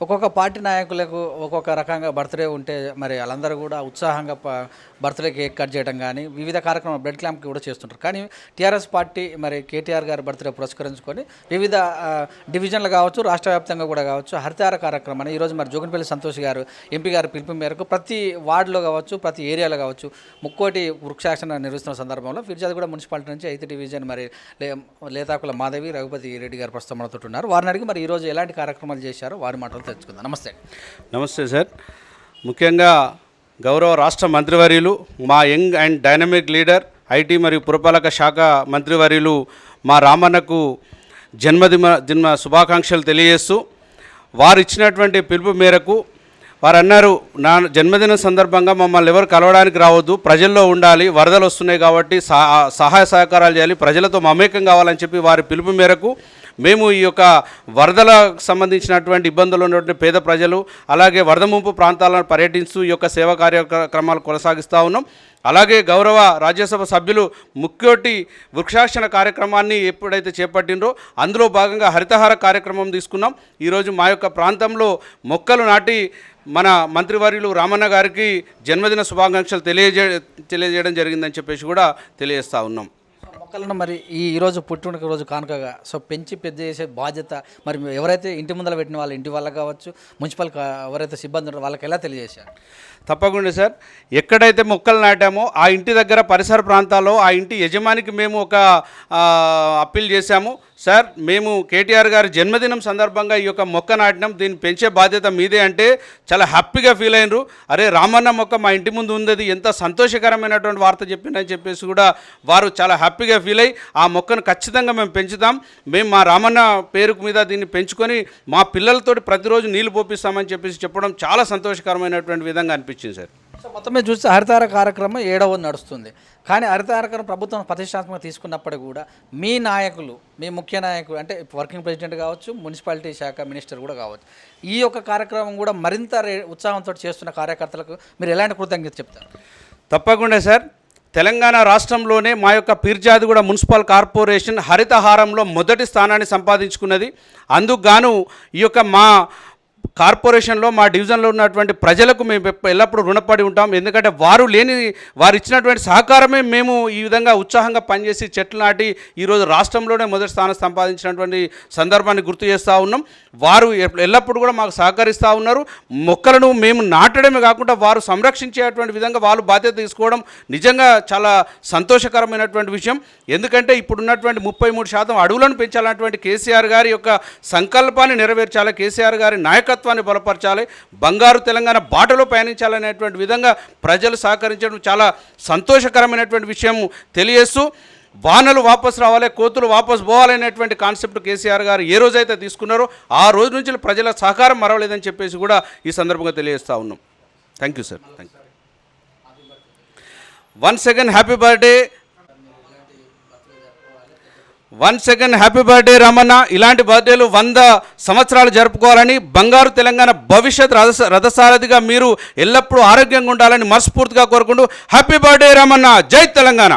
ఒక్కొక్క పార్టీ నాయకులకు ఒక్కొక్క రకంగా బర్త్డే ఉంటే మరి వాళ్ళందరూ కూడా ఉత్సాహంగా బర్త్డే కేక్ కట్ చేయడం కానీ వివిధ కార్యక్రమాలు బ్లడ్ క్యాంప్ కూడా చేస్తుంటారు. కానీ టీఆర్ఎస్ పార్టీ మరి కేటీఆర్ గారి బర్త్డే పురస్కరించుకొని వివిధ డివిజన్లు కావచ్చు, రాష్ట్ర వ్యాప్తంగా కూడా కావచ్చు, హరితహార కార్యక్రమాన్ని ఈరోజు మరి జోగినపల్లి సంతోష్ గారు ఎంపీ గారి పిలుపు మేరకు ప్రతి వార్డులో కావచ్చు, ప్రతి ఏరియాలో కావచ్చు ముక్కోటి వృక్షాసన నిర్వహిస్తున్న సందర్భంలో ఫిర్జాదిగూడ మున్సిపాలిటీ నుంచి 8th డివిజన్ మరి లేతాకుల మాధవి రఘుపతి రెడ్డి గారు ప్రస్తుతం మనతో ఉన్నారు. వారిని అడిగి మరి ఈరోజు ఎలాంటి కార్యక్రమాలు చేశారో వారి మాటలు తెలుసుకుందాం. నమస్తే సార్. ముఖ్యంగా గౌరవ రాష్ట్ర మంత్రివర్యులు, మా young and dynamic leader, IT మరియు పురపాలక శాఖ మంత్రివర్యులు మా రామన్నకు జన్మదిన శుభాకాంక్షలు తెలియజేస్తూ వారు ఇచ్చినటువంటి పిలుపు మేరకు వారు అన్నారు, నా జన్మదినం సందర్భంగా మమ్మల్ని ఎవరు కలవడానికి రావద్దు, ప్రజల్లో ఉండాలి, వరదలు వస్తున్నాయి కాబట్టి సహాయ సహకారాలు చేయాలి, ప్రజలతో మమేకం కావాలని చెప్పి వారి పిలుపు మేరకు మేము ఈ యొక్క వరదలకు సంబంధించినటువంటి ఇబ్బందులు ఉన్నటువంటి పేద ప్రజలు, అలాగే వరద ముంపు ప్రాంతాలను పర్యటిస్తూ ఈ యొక్క సేవా కార్యక్రమాలు కొనసాగిస్తూ ఉన్నాం. అలాగే గౌరవ రాజ్యసభ సభ్యులు ముక్కోటి వృక్షాసన కార్యక్రమాన్ని ఎప్పుడైతే చేపట్టినరో అందులో భాగంగా హరితహార కార్యక్రమం తీసుకున్నాం. ఈరోజు మా యొక్క ప్రాంతంలో మొక్కలు నాటి మన మంత్రివర్యులు రామన్న గారికి జన్మదిన శుభాకాంక్షలు తెలియజేయడం జరిగిందని చెప్పేసి కూడా తెలియజేస్తూ ఉన్నాం. మొక్కలను మరి ఈరోజు పుట్టినరోజు రోజు కానుకగా పెంచి పెద్ద చేసే బాధ్యత మరి ఎవరైతే ఇంటి ముందర పెట్టిన వాళ్ళ ఇంటి వాళ్ళకి కావచ్చు, మున్సిపల్ ఎవరైతే సిబ్బంది ఉన్నారో వాళ్ళకి ఎలా తెలియజేశారు? తప్పకుండా సార్. ఎక్కడైతే మొక్కలు నాటామో ఆ ఇంటి దగ్గర పరిసర ప్రాంతాల్లో ఆ ఇంటి యజమానికి మేము ఒక అప్పీల్ చేశాము. సార్, మేము కేటీఆర్ గారి జన్మదినం సందర్భంగా ఈ యొక్క మొక్క నాటినాం, దీన్ని పెంచే బాధ్యత మీదే అంటే చాలా హ్యాపీగా ఫీల్ అయినరు. అరే, రామన్న మొక్క మా ఇంటి ముందు ఉంది, ఎంత సంతోషకరమైనటువంటి వార్త చెప్పిందని చెప్పేసి కూడా వారు చాలా హ్యాపీగా ఫీల్ అయ్యి ఆ మొక్కను ఖచ్చితంగా మేము పెంచుతాం, మేము మా రామన్న పేరు మీద దీన్ని పెంచుకొని మా పిల్లలతోటి ప్రతిరోజు నీళ్లు పోపిస్తామని చెప్పేసి చెప్పడం చాలా సంతోషకరమైనటువంటి విధంగా అనిపించింది సార్. మొత్తం మీద చూస్తే హరితహార కార్యక్రమం 7వ నడుస్తుంది. కానీ హరితహార కార్యక్రమం ప్రభుత్వం ప్రతిష్టాత్మకంగా తీసుకున్నప్పటికీ కూడా మీ నాయకులు, మీ ముఖ్య నాయకులు అంటే వర్కింగ్ ప్రెసిడెంట్ కావచ్చు, మున్సిపాలిటీ శాఖ మినిస్టర్ కూడా కావచ్చు, ఈ యొక్క కార్యక్రమం కూడా మరింత ఉత్సాహంతో చేస్తున్న కార్యకర్తలకు మీరు ఎలాంటి కృతజ్ఞత చెప్తారు? తప్పకుండా సార్. తెలంగాణ రాష్ట్రంలోనే మా యొక్క ఫిర్జాదిగూడ మున్సిపల్ కార్పొరేషన్ హరితహారంలో మొదటి స్థానాన్ని సంపాదించుకున్నది. అందుకు గాను ఈ యొక్క మా కార్పొరేషన్లో మా డివిజన్లో ఉన్నటువంటి ప్రజలకు మేము ఎల్లప్పుడూ రుణపడి ఉంటాం. ఎందుకంటే వారు ఇచ్చినటువంటి సహకారమే మేము ఈ విధంగా ఉత్సాహంగా పనిచేసి చెట్లు నాటి ఈరోజు రాష్ట్రంలోనే మొదటి స్థానం సంపాదించినటువంటి సందర్భాన్ని గుర్తు చేస్తూ ఉన్నాం. వారు ఎల్లప్పుడూ కూడా మాకు సహకరిస్తూ ఉన్నారు. మొక్కలను మేము నాటడమే కాకుండా వారు సంరక్షించేటువంటి విధంగా వాళ్ళు బాధ్యత తీసుకోవడం నిజంగా చాలా సంతోషకరమైనటువంటి విషయం. ఎందుకంటే ఇప్పుడున్నటువంటి 33% అడవులను పెంచాలన్నటువంటి కేసీఆర్ గారి యొక్క సంకల్పాన్ని నెరవేర్చాలి, కేసీఆర్ గారి నాయకత్వాన్ని బలపరచాలి, బంగారు తెలంగాణ బాటలో పయనించాలనేటువంటి విధంగా ప్రజలు సహకరించడం చాలా సంతోషకరమైనటువంటి విషయం తెలియజేస్తూ, వానలు వాపసు రావాలి, కోతులు వాపసు పోవాలనేటువంటి కాన్సెప్ట్ కేసీఆర్ గారు ఏ రోజైతే తీసుకున్నారో ఆ రోజు నుంచి ప్రజల సహకారం మరవలేదని చెప్పేసి కూడా ఈ సందర్భంగా తెలియజేస్తూ ఉన్నాం. Thank you sir. Thank you. Once again happy birthday Ramanna. ఇలాంటి బర్త్డేలు 100 సంవత్సరాలు జరుపుకోవాలని, బంగారు తెలంగాణ భవిష్యత్ రథసారథిగా మీరు ఎల్లప్పుడూ ఆరోగ్యంగా ఉండాలని మనస్ఫూర్తిగా కోరుకుంటూ హ్యాపీ బర్త్డే రామన్న. జై తెలంగాణ.